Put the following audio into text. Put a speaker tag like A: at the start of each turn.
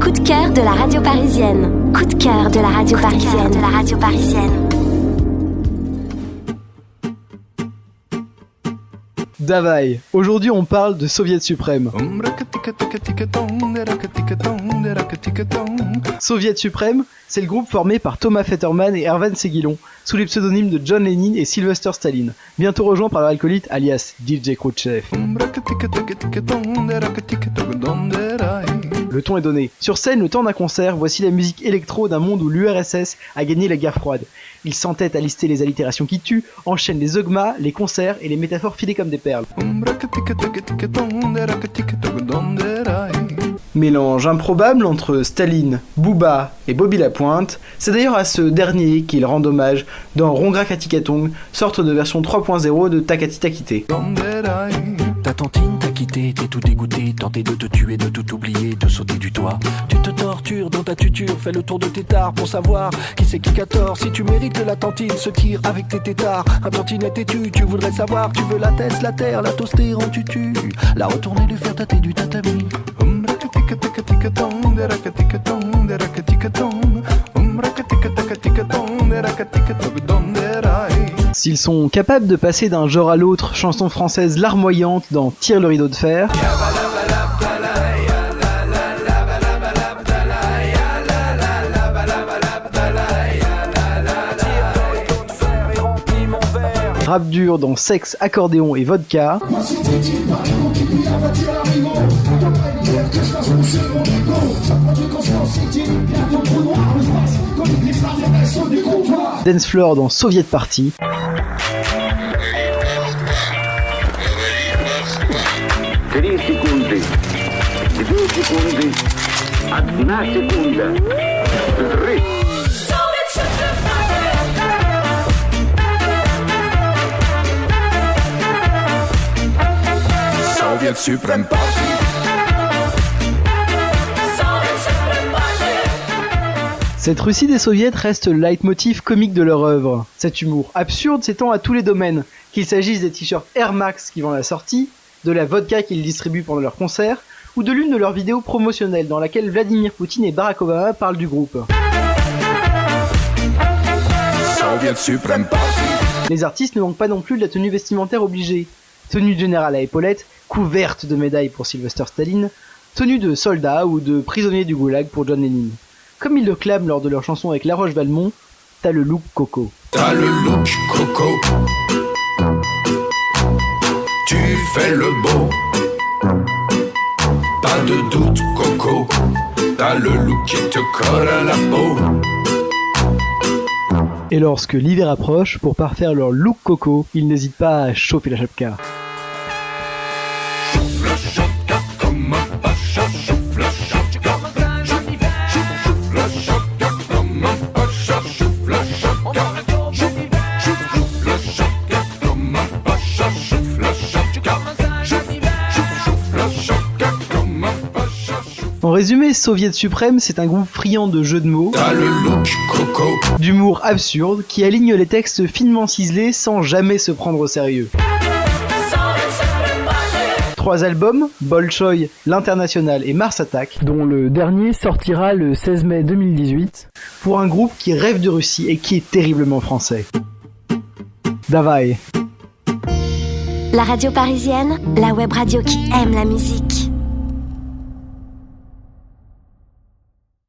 A: Coup de cœur de la radio parisienne. Coup de cœur de la radio parisienne. De la radio parisienne.
B: Davai. Aujourd'hui, on parle de Soviet Suprême. Soviet Suprême, c'est le groupe formé par Thomas Fetterman et Erwan Seguilon, sous les pseudonymes de John Lennon et Sylvester Stallone, bientôt rejoint par leur alcoolite alias DJ Khrouchtchev. Le ton est donné. Sur scène, le temps d'un concert, voici la musique électro d'un monde où l'URSS a gagné la guerre froide. Ils s'entêtent à lister les allitérations qui tuent, enchaînent les zeugmas, les concerts et les métaphores filées comme des perles. Mélange improbable entre Staline, Booba et Bobby Lapointe, c'est d'ailleurs à ce dernier qu'il rend hommage dans Rongra Katikatong, sorte de version 3.0 de Takati Takité.
C: Ta tantine t'a quitté, t'es tout dégoûté, tenté de te tuer, de tout oublier, de sauter du toit. Tu te tortures dans ta tuture, fais le tour de tes tares pour savoir qui c'est qui a tort. Si tu mérites que la tantine se tire avec tes tétards, un tantinet têtu, tu voudrais savoir, tu veux la tête, la terre, la toaster en tutu, la retourner, lui faire tâter du tatami.
B: S'ils sont capables de passer d'un genre à l'autre, chanson française larmoyante dans Tire le rideau de fer, rap dur dans Sexe, accordéon et vodka, dance floor dans Soviet Party,
D: 3 sekundy, 2 sekundy, 1 sekunda, 3. Soviet Supreme Party.
B: Cette Russie des soviets reste le leitmotiv comique de leur œuvre. Cet humour absurde s'étend à tous les domaines, qu'il s'agisse des t-shirts Air Max qui vendent à la sortie, de la vodka qu'ils distribuent pendant leurs concerts, ou de l'une de leurs vidéos promotionnelles dans laquelle Vladimir Poutine et Barack Obama parlent du groupe.
D: Soviet Supreme Party.
B: Les artistes ne manquent pas non plus de la tenue vestimentaire obligée. Tenue de général à épaulettes, couverte de médailles pour Sylvester Stallone, tenue de soldat ou de prisonnier du goulag pour John Lennon. Comme ils le clament lors de leur chanson avec La Roche-Valmont, t'as le look coco.
D: T'as le look coco. Tu fais le beau. Pas de doute coco. T'as le look qui te colle à la peau.
B: Et lorsque l'hiver approche, pour parfaire leur look coco, ils n'hésitent pas à chauffer la chapka.
D: Chauffe la chapka comme un pacha. Chauffe la chapka. Chauffe la chapka comme un pacha. Chauffe la chapka. Chauffe la chapka comme un pacha. Chauffe la chapka. Chauffe la chapka comme un pacha.
B: En résumé, Soviet Suprême, c'est un groupe friand de jeux de mots,
D: T'as le look coco.
B: d'humour absurde, qui aligne les textes finement ciselés sans jamais se prendre au sérieux. 3 albums, Bolchoï, L'International et Mars Attack, dont le dernier sortira le 16 mai 2018, pour un groupe qui rêve de Russie et qui est terriblement français. Davai.
A: La radio parisienne, la web radio qui aime la musique.